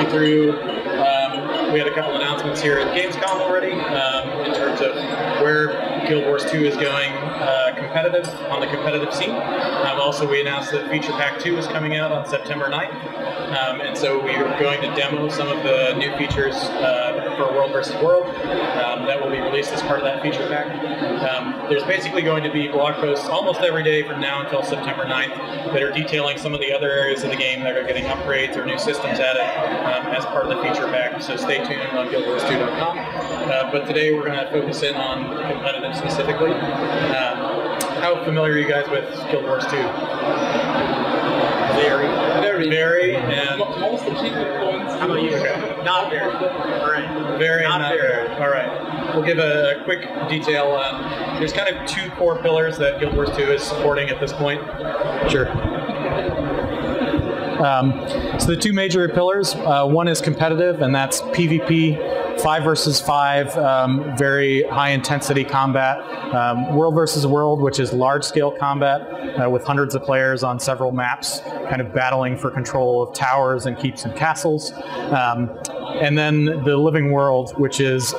through, we had a couple announcements here at Gamescom already in terms of where Guild Wars 2 is going competitive, on the competitive scene. Also, we announced that Feature Pack 2 is coming out on September 9th. And so we are going to demo some of the new features for World vs. World that will be released as part of that feature pack. There's basically going to be blog posts almost every day from now until September 9th that are detailing some of the other areas of the game that are getting upgrades or new systems added as part of the feature pack. So stay tuned on guildwars2.com. But today we're going to focus in on competitive specifically. How familiar are you guys with Guild Wars 2? Very, and most achievement points. How about you? Okay. Not very. All right. Very, not very. All right. We'll give a quick detail. There's kind of two core pillars that Guild Wars 2 is supporting at this point. Sure. So the two major pillars, one is competitive, and that's PvP, 5 versus 5, very high intensity combat. World versus World, which is large scale combat with hundreds of players on several maps, kind of battling for control of towers and keeps and castles. And then the Living World, which is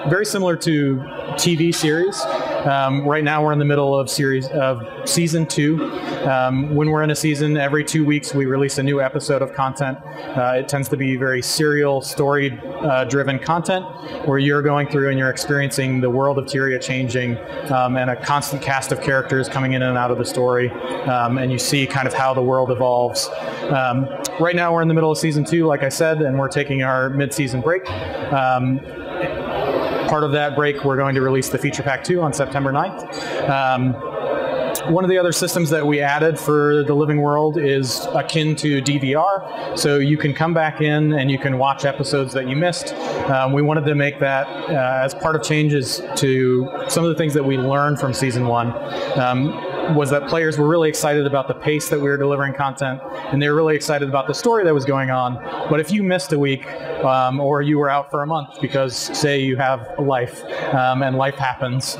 very similar to TV series. Right now we're in the middle of season 2. When we're in a season, every 2 weeks we release a new episode of content. It tends to be very serial, story-driven content, where you're going through and you're experiencing the world of Tyria changing, and a constant cast of characters coming in and out of the story, and you see kind of how the world evolves. Right now we're in the middle of season 2, like I said, and we're taking our mid-season break. Part of that break, we're going to release the Feature Pack 2 on September 9th. One of the other systems that we added for the Living World is akin to DVR, so you can come back in and you can watch episodes that you missed. We wanted to make that as part of changes to some of the things that we learned from Season 1. Was that players were really excited about the pace that we were delivering content, and they were really excited about the story that was going on. But if you missed a week, or you were out for a month because, say, you have a life, and life happens,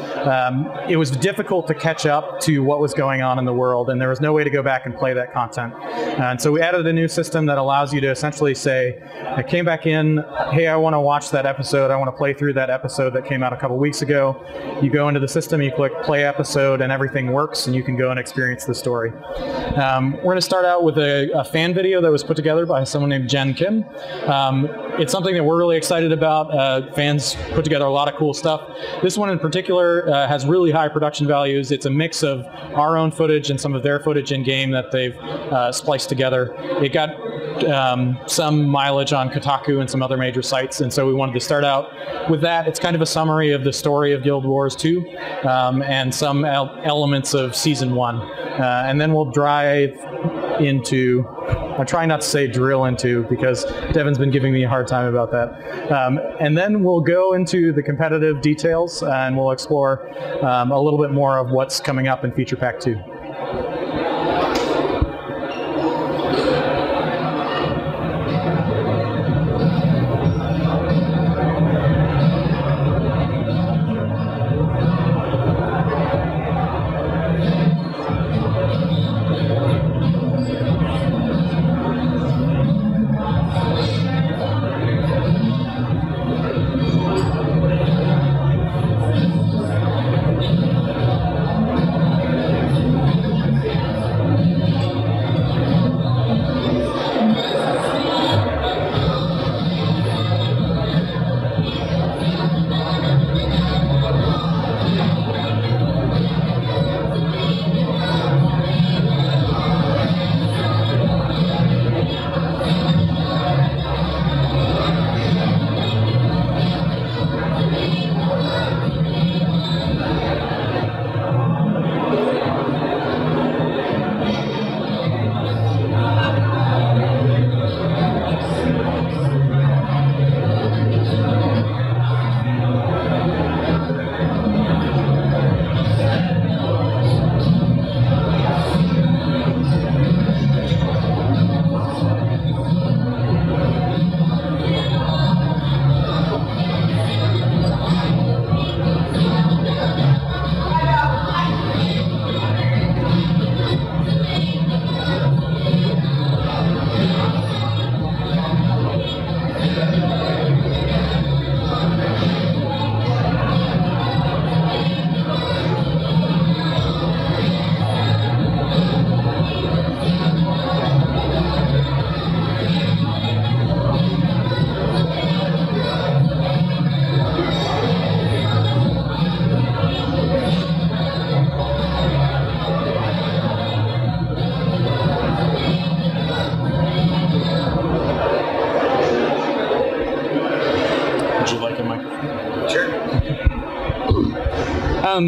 it was difficult to catch up to what was going on in the world, and there was no way to go back and play that content. And so we added a new system that allows you to essentially say, I came back in, hey, I want to watch that episode, I want to play through that episode that came out a couple weeks ago. You go into the system, you click play episode, and everything works, and you can go and experience the story. We're going to start out with a fan video that was put together by someone named Jen Kim. It's something that we're really excited about. Fans put together a lot of cool stuff. This one in particular has really high production values. It's a mix of our own footage and some of their footage in-game that they've spliced together. It got some mileage on Kotaku and some other major sites, and so we wanted to start out with that. It's kind of a summary of the story of Guild Wars 2 and some elements of Season 1. And then we'll drive into, I'm trying not to say drill into because Devin's been giving me a hard time about that. And then we'll go into the competitive details and we'll explore a little bit more of what's coming up in Feature Pack 2.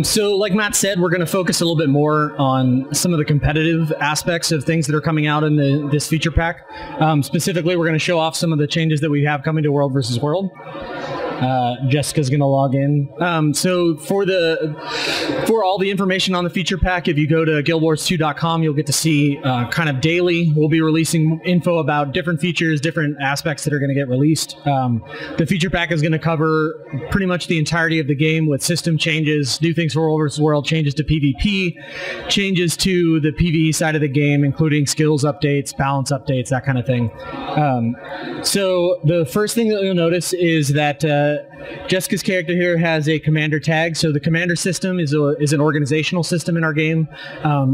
So like Matt said, we're going to focus a little bit more on some of the competitive aspects of things that are coming out in this feature pack. Specifically, we're going to show off some of the changes that we have coming to World versus World. Jessica's going to log in. So for all the information on the feature pack, if you go to guildwars2.com, you'll get to see kind of daily. We'll be releasing info about different features, different aspects that are going to get released. The feature pack is going to cover pretty much the entirety of the game with system changes, new things for World vs. World, changes to PvP, changes to the PvE side of the game, including skills updates, balance updates, that kind of thing. So the first thing that you'll notice is that Jessica's character here has a commander tag. So the commander system is an organizational system in our game.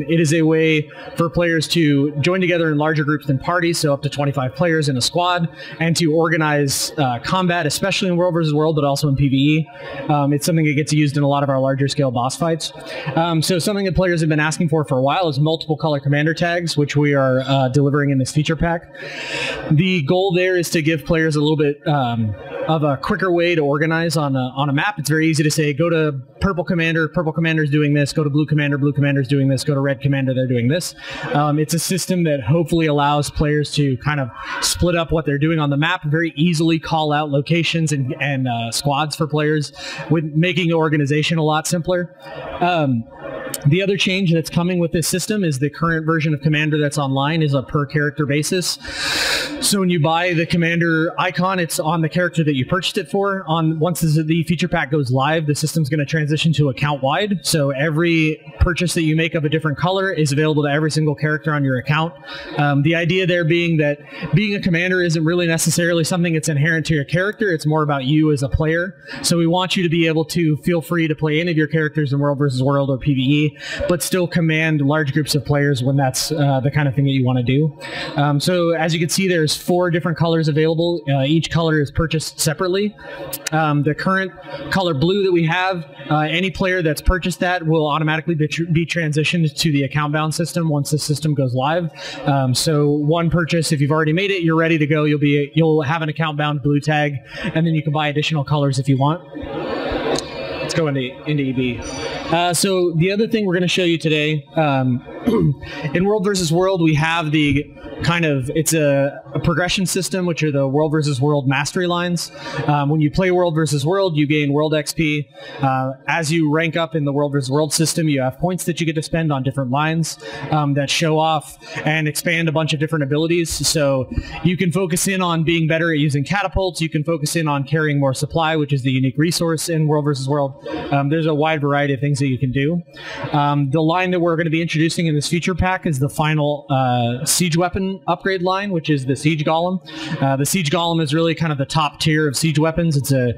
It is a way for players to join together in larger groups than parties, so up to 25 players in a squad, and to organize combat, especially in World vs. World, but also in PvE. It's something that gets used in a lot of our larger scale boss fights. So something that players have been asking for a while is multiple color commander tags, which we are delivering in this feature pack. The goal there is to give players a little bit of a quicker way to organize on a map. It's very easy to say, go to purple commander's doing this, go to blue commander's doing this, go to red commander, they're doing this. It's a system that hopefully allows players to kind of split up what they're doing on the map, very easily call out locations and squads for players, with making the organization a lot simpler. The other change that's coming with this system is the current version of Commander that's online is a per character basis. So when you buy the Commander icon, it's on the character that you purchased it for. Once the feature pack goes live, the system's going to transition to account wide. So every purchase that you make of a different color is available to every single character on your account. The idea there being that being a Commander isn't really necessarily something that's inherent to your character. It's more about you as a player. So we want you to be able to feel free to play any of your characters in World vs. World or PvE, but still command large groups of players when that's the kind of thing that you want to do. So as you can see, there's 4 different colors available. Each color is purchased separately. The current color blue that we have, any player that's purchased that will automatically be transitioned to the account bound system once the system goes live. So one purchase, if you've already made it, you're ready to go. You'll have an account bound blue tag, and then you can buy additional colors if you want. Let's go into EB. So the other thing we're going to show you today, in World versus World, we have the it's a progression system, which are the World versus World mastery lines. When you play World versus World, you gain World XP. As you rank up in the World versus World system, you have points that you get to spend on different lines that show off and expand a bunch of different abilities. So you can focus in on being better at using catapults. You can focus in on carrying more supply, which is the unique resource in World versus World. There's a wide variety of things that you can do. The line that we're going to be introducing in this feature pack is the final siege weapon upgrade line, which is the Siege Golem. The Siege Golem is really kind of the top tier of siege weapons. It's a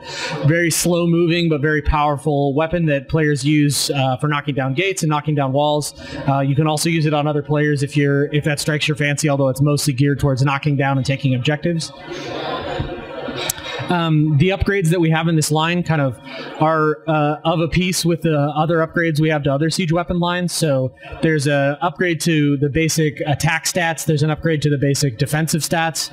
very slow moving but very powerful weapon that players use for knocking down gates and knocking down walls. You can also use it on other players if that strikes your fancy, although it's mostly geared towards knocking down and taking objectives. The upgrades that we have in this line kind of are of a piece with the other upgrades we have to other siege weapon lines. So there's an upgrade to the basic attack stats. There's an upgrade to the basic defensive stats.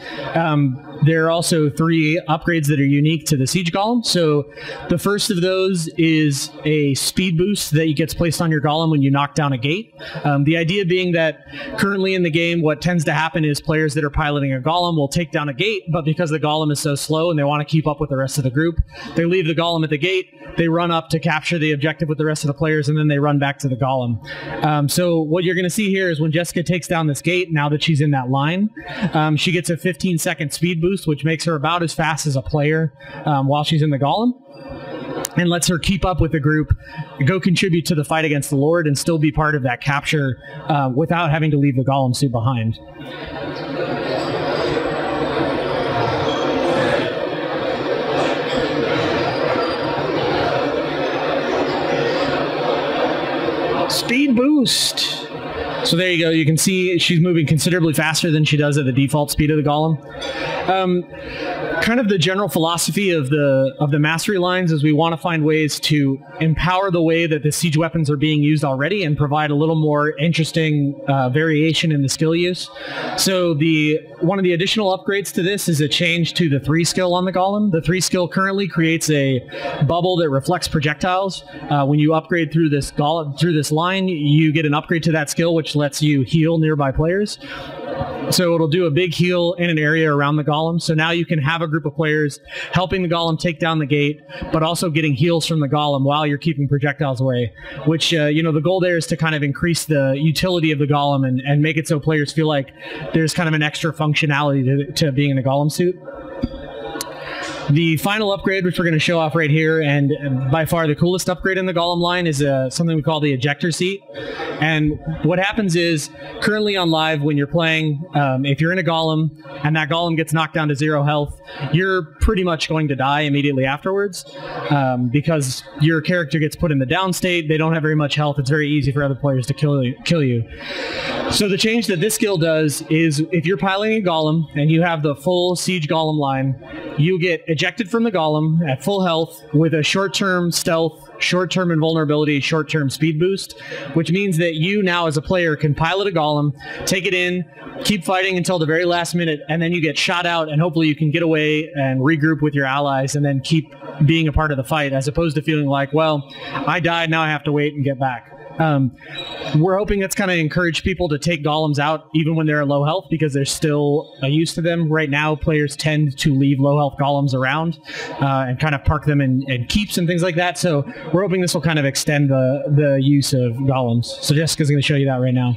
There are also 3 upgrades that are unique to the Siege Golem. So the first of those is a speed boost that gets placed on your Golem when you knock down a gate. The idea being that currently in the game, what tends to happen is players that are piloting a Golem will take down a gate, but because the Golem is so slow and they want to keep up with the rest of the group, they leave the Golem at the gate, they run up to capture the objective with the rest of the players, and then they run back to the Golem. So what you're going to see here is when Jessica takes down this gate, now that she's in that line, she gets a 15-second speed boost, which makes her about as fast as a player while she's in the Golem, and lets her keep up with the group, go contribute to the fight against the Lord, and still be part of that capture without having to leave the Golem suit behind. Speed boost. So there you go. You can see she's moving considerably faster than she does at the default speed of the Golem. kind of the general philosophy of the mastery lines is we want to find ways to empower the way that the siege weapons are being used already and provide a little more interesting variation in the skill use. So one of the additional upgrades to this is a change to the 3 skill on the golem. The 3 skill currently creates a bubble that reflects projectiles. When you upgrade through this line, you get an upgrade to that skill, which lets you heal nearby players. So it'll do a big heal in an area around the golem. So now you can have a group of players helping the golem take down the gate, but also getting heals from the golem while you're keeping projectiles away, which, the goal there is to kind of increase the utility of the golem and make it so players feel like there's kind of an extra functionality to being in a golem suit. The final upgrade, which we're going to show off right here, and by far the coolest upgrade in the golem line, is something we call the ejector seat. And what happens is, currently on live, when you're playing, if you're in a golem and that golem gets knocked down to 0 health, you're pretty much going to die immediately afterwards because your character gets put in the down state. They don't have very much health. It's very easy for other players to kill you. So the change that this skill does is, if you're piloting a golem and you have the full siege golem line, you get ejected from the golem at full health with a short-term stealth, short-term invulnerability, short-term speed boost, which means that you now as a player can pilot a golem, take it in, keep fighting until the very last minute, and then you get shot out, and hopefully you can get away and regroup with your allies and then keep being a part of the fight, as opposed to feeling like, well, I died, now I have to wait and get back. We're hoping that's kind of encourage people to take golems out even when they're low health, because there's still a use to them. Right now, players tend to leave low health golems around and kind of park them in keeps and things like that. So we're hoping this will kind of extend the use of golems. So Jessica's going to show you that right now.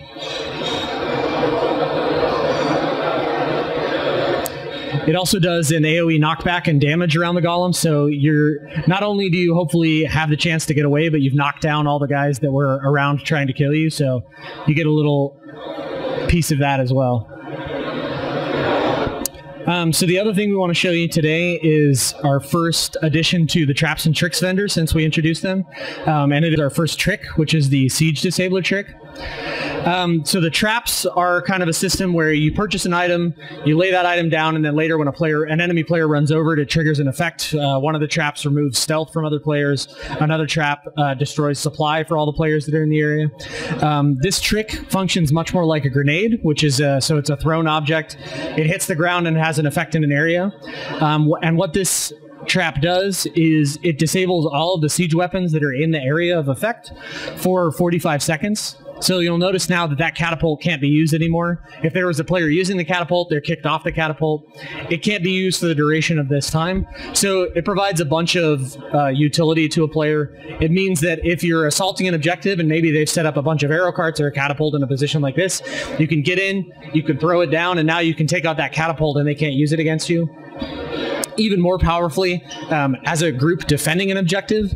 It also does an AoE knockback and damage around the golem, so not only do you hopefully have the chance to get away, but you've knocked down all the guys that were around trying to kill you, so you get a little piece of that as well. So the other thing we want to show you today is our first addition to the Traps and Tricks vendor since we introduced them, and it is our first trick, which is the Siege Disabler trick. So the traps are kind of a system where you purchase an item, you lay that item down, and then later when an enemy player runs over, it triggers an effect. One of the traps removes stealth from other players. Another trap destroys supply for all the players that are in the area. This trick functions much more like a grenade, which is so it's a thrown object. It hits the ground and has an effect in an area. And what this trap does is it disables all of the siege weapons that are in the area of effect for 45 seconds. So you'll notice now that catapult can't be used anymore. If there was a player using the catapult, they're kicked off the catapult. It can't be used for the duration of this time. So it provides a bunch of utility to a player. It means that if you're assaulting an objective and maybe they've set up a bunch of arrow carts or a catapult in a position like this, you can get in, you can throw it down, and now you can take out that catapult and they can't use it against you. Even more powerfully, as a group defending an objective,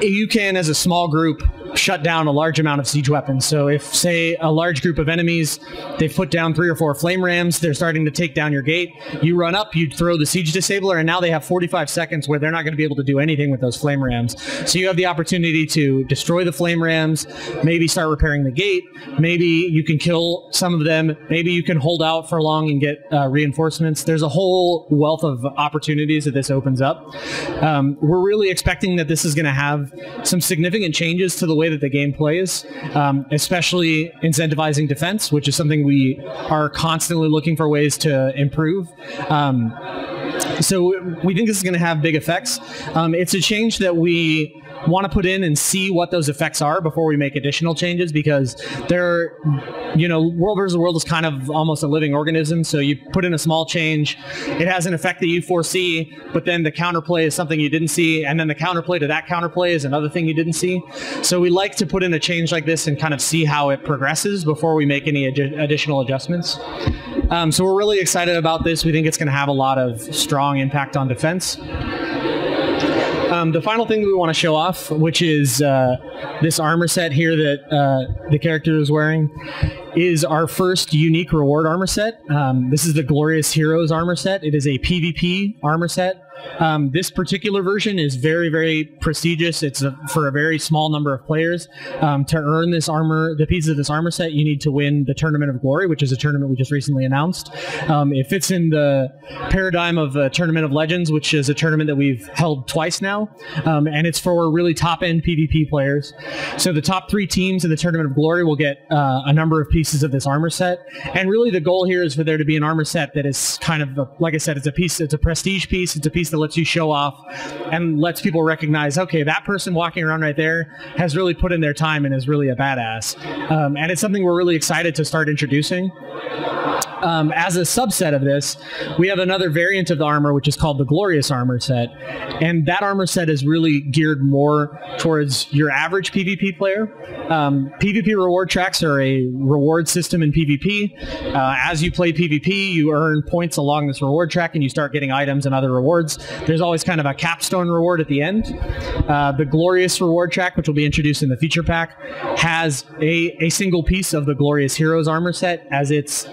you can, as a small group, shut down a large amount of siege weapons. So if, say, a large group of enemies, they've put down 3 or 4 flame rams, they're starting to take down your gate, you run up, you throw the siege disabler, and now they have 45 seconds where they're not going to be able to do anything with those flame rams. So you have the opportunity to destroy the flame rams, maybe start repairing the gate, maybe you can kill some of them, maybe you can hold out for long and get reinforcements. There's a whole wealth of opportunities that this opens up. We're really expecting that this is going to have some significant changes to the way that the game plays, especially incentivizing defense, which is something we are constantly looking for ways to improve. So we think this is going to have big effects. It's a change that we want to put in and see what those effects are before we make additional changes, because World vs. World is kind of almost a living organism, so you put in a small change, it has an effect that you foresee, but then the counterplay is something you didn't see, and then the counterplay to that counterplay is another thing you didn't see. So we like to put in a change like this and kind of see how it progresses before we make any additional adjustments. So we're really excited about this. We think it's going to have a lot of strong impact on defense. The final thing that we want to show off, which is this armor set here that the character is wearing, is our first unique reward armor set. This is the Glorious Heroes armor set. It is a PvP armor set. This particular version is very, very prestigious. It's for a very small number of players. To earn this armor, the pieces of this armor set, you need to win the Tournament of Glory, which is a tournament we just recently announced. It fits in the paradigm of the Tournament of Legends, which is a tournament that we've held twice now, and it's for really top-end PvP players. So the top 3 teams in the Tournament of Glory will get a number of pieces of this armor set, and really the goal here is for there to be an armor set that is kind of, like I said, it's a prestige piece. It's a piece that lets you show off and lets people recognize, okay, that person walking around right there has really put in their time and is really a badass. And it's something we're really excited to start introducing. As a subset of this, we have another variant of the armor, which is called the Glorious Armor Set. And that armor set is really geared more towards your average PvP player. PvP reward tracks are a reward system in PvP. As you play PvP, you earn points along this reward track and you start getting items and other rewards. There's always kind of a capstone reward at the end. The Glorious reward track, which will be introduced in the feature pack, has a single piece of the Glorious Heroes armor set as its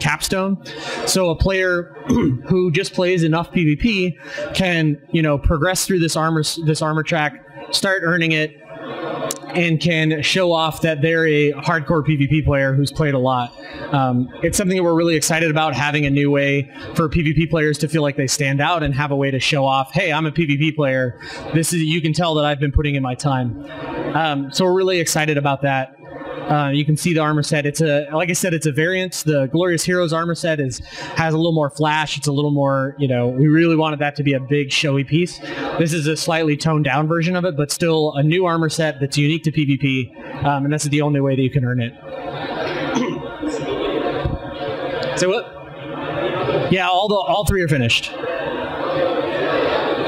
capstone. So a player who just plays enough PvP can, progress through this armor track, start earning it, and can show off that they're a hardcore PvP player who's played a lot. It's something that we're really excited about, having a new way for PvP players to feel like they stand out and have a way to show off, hey, I'm a PvP player. You can tell that I've been putting in my time. So we're really excited about that. You can see the armor set. Like I said, it's a variant. The Glorious Heroes armor set has a little more flash. It's a little more, we really wanted that to be a big showy piece. This is a slightly toned down version of it, but still a new armor set that's unique to PvP, and that's the only way that you can earn it. Say what? Yeah, all 3 are finished.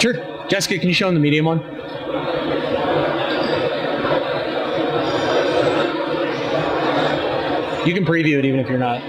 Sure. Jessica, can you show them the medium one? You can preview it even if you're not.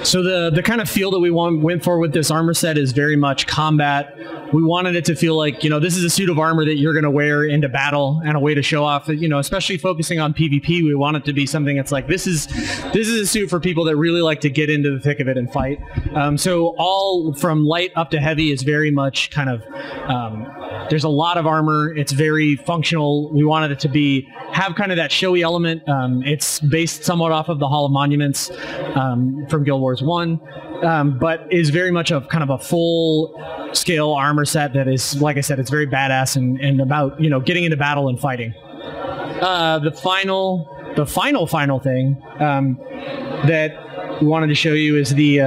So the kind of feel that we went for with this armor set is very much combat. We wanted it to feel like, this is a suit of armor that you're going to wear into battle and a way to show off, especially focusing on PvP. We want it to be something that's like, this is a suit for people that really like to get into the thick of it and fight. So all from light up to heavy is very much kind of, there's a lot of armor. It's very functional. We wanted it to have kind of that showy element. It's based somewhat off of the Hall of Monuments from Guild Wars 1, but is very much of kind of a full-scale armor set that is, like I said, it's very badass and about getting into battle and fighting. The final thing that we wanted to show you is the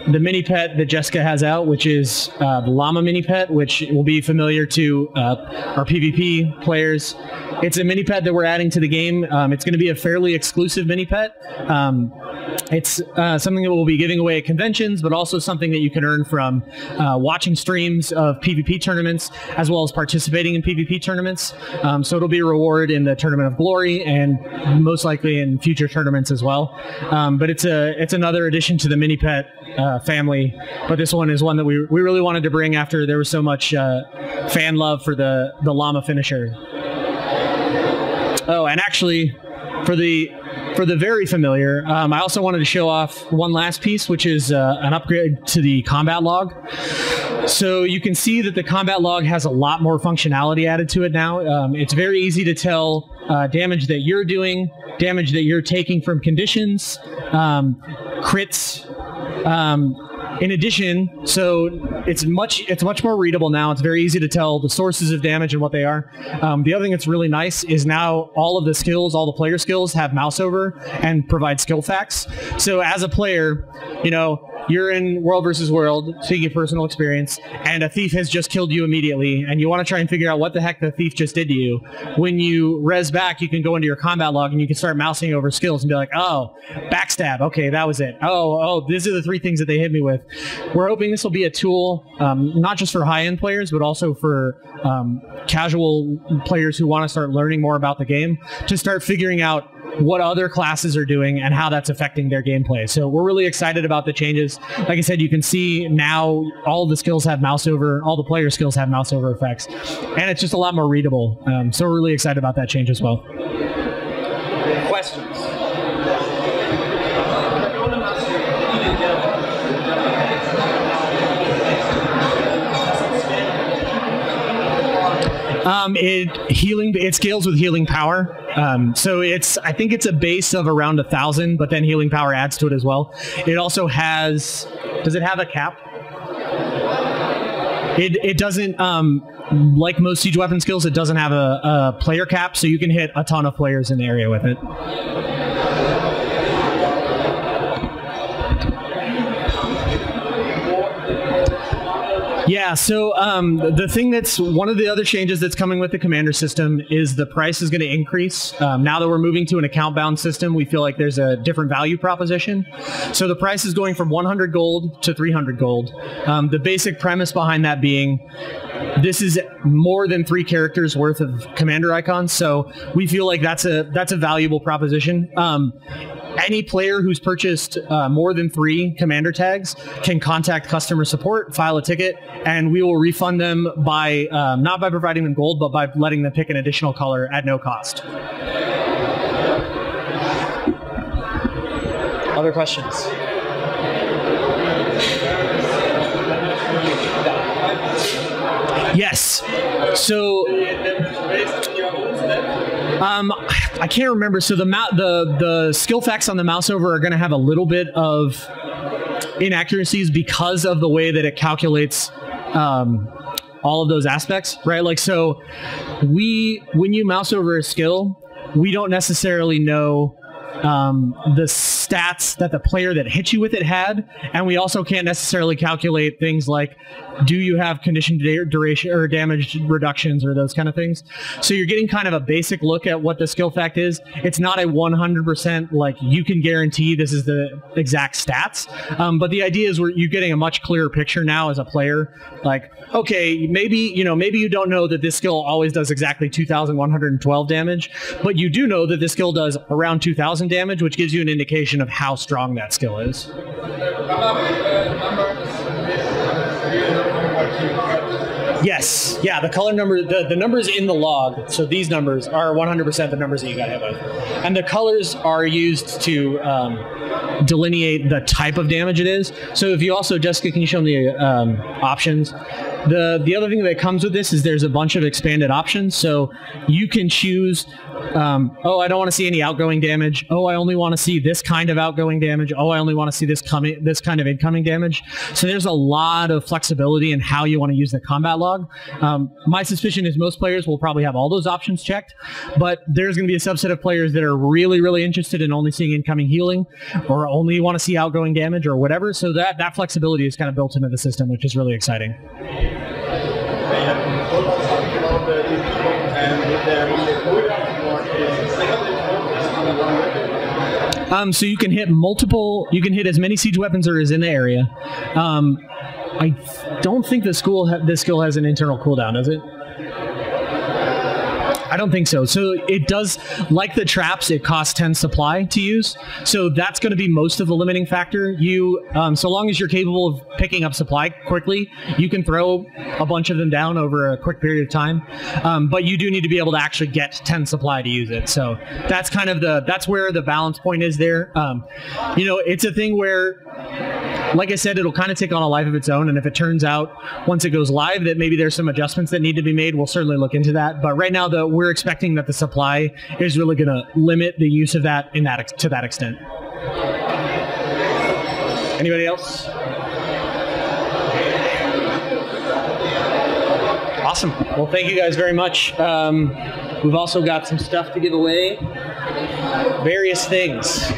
mini pet that Jessica has out, which is the llama mini pet, which will be familiar to our PvP players. It's a mini pet that we're adding to the game. It's going to be a fairly exclusive mini pet. It's something that we'll be giving away at conventions, but also something that you can earn from watching streams of PvP tournaments, as well as participating in PvP tournaments. So it'll be a reward in the Tournament of Glory and most likely in future tournaments as well. But it's another addition to the mini pet family. But this one is one that we really wanted to bring after there was so much fan love for the llama finisher. Oh, and actually, for the very familiar, I also wanted to show off one last piece, which is an upgrade to the combat log. So you can see that the combat log has a lot more functionality added to it now. It's very easy to tell damage that you're doing, damage that you're taking from conditions, crits. In addition, so it's much more readable now. It's very easy to tell the sources of damage and what they are. The other thing that's really nice is now all of the skills, all the player skills have mouse over and provide skill facts. So as a player, you're in World versus World, speaking of personal experience, and a thief has just killed you immediately, and you want to try and figure out what the heck the thief just did to you. When you res back, you can go into your combat log and you can start mousing over skills and be like, oh, backstab, okay, that was it. Oh, these are the 3 things that they hit me with. We're hoping this will be a tool, not just for high-end players, but also for casual players who want to start learning more about the game, to start figuring out what other classes are doing and how that's affecting their gameplay. So we're really excited about the changes. Like I said, you can see now all the skills have mouse over, all the player skills have mouse over effects, and it's just a lot more readable. So we're really excited about that change as well. Questions? It scales with healing power. So I think it's a base of around 1,000, but then healing power adds to it as well. It also has, does it have a cap? It doesn't, like most siege weapon skills, it doesn't have a player cap, so you can hit a ton of players in the area with it. Yeah, so the thing that's one of the other changes that's coming with the commander system is the price is going to increase. Now that we're moving to an account-bound system, we feel like there's a different value proposition. So the price is going from 100 gold to 300 gold. The basic premise behind that being this is more than 3 characters worth of commander icons, so we feel like that's a valuable proposition. Any player who's purchased more than 3 commander tags can contact customer support, file a ticket, and we will refund them by not by providing them gold, but by letting them pick an additional color at no cost. Other questions? Yes. So I can't remember. So the skill facts on the mouse over are going to have a little bit of inaccuracies because of the way that it calculates all of those aspects, right? Like, so when you mouse over a skill, we don't necessarily know the stats that the player that hit you with it had, and we also can't necessarily calculate things like, do you have condition duration or damage reductions or those kind of things. So you're getting kind of a basic look at what the skill fact is. It's not a 100% like you can guarantee this is the exact stats, but the idea is you're getting a much clearer picture now as a player. Like, okay, maybe you don't know that this skill always does exactly 2,112 damage, but you do know that this skill does around 2,000 damage, which gives you an indication of how strong that skill is. Yes, yeah, the color number, the numbers in the log, so these numbers are 100% the numbers that you got hit with. And the colors are used to delineate the type of damage it is. So if you also, Jessica, can you show me the options? The other thing that comes with this is there's a bunch of expanded options. So you can choose, oh, I don't want to see any outgoing damage. Oh, I only want to see this kind of outgoing damage. Oh, I only want to see this kind of incoming damage. So there's a lot of flexibility in how you want to use the combat log. My suspicion is most players will probably have all those options checked, but there's going to be a subset of players that are really, really interested in only seeing incoming healing or only want to see outgoing damage or whatever. So that flexibility is kind of built into the system, which is really exciting. So you can hit as many siege weapons as in the area. I don't think this skill has an internal cooldown, does it? I don't think so. So it does, like the traps, it costs 10 supply to use. So that's going to be most of the limiting factor. So long as you're capable of picking up supply quickly, you can throw a bunch of them down over a quick period of time. But you do need to be able to actually get 10 supply to use it. So that's kind of that's where the balance point is there. It's a thing where, like I said, it'll kind of take on a life of its own, and if it turns out once it goes live that maybe there's some adjustments that need to be made, we'll certainly look into that. But right now, we're expecting that the supply is really going to limit the use of that to that extent. Anybody else? Awesome. Well, thank you guys very much. We've also got some stuff to give away. Various things.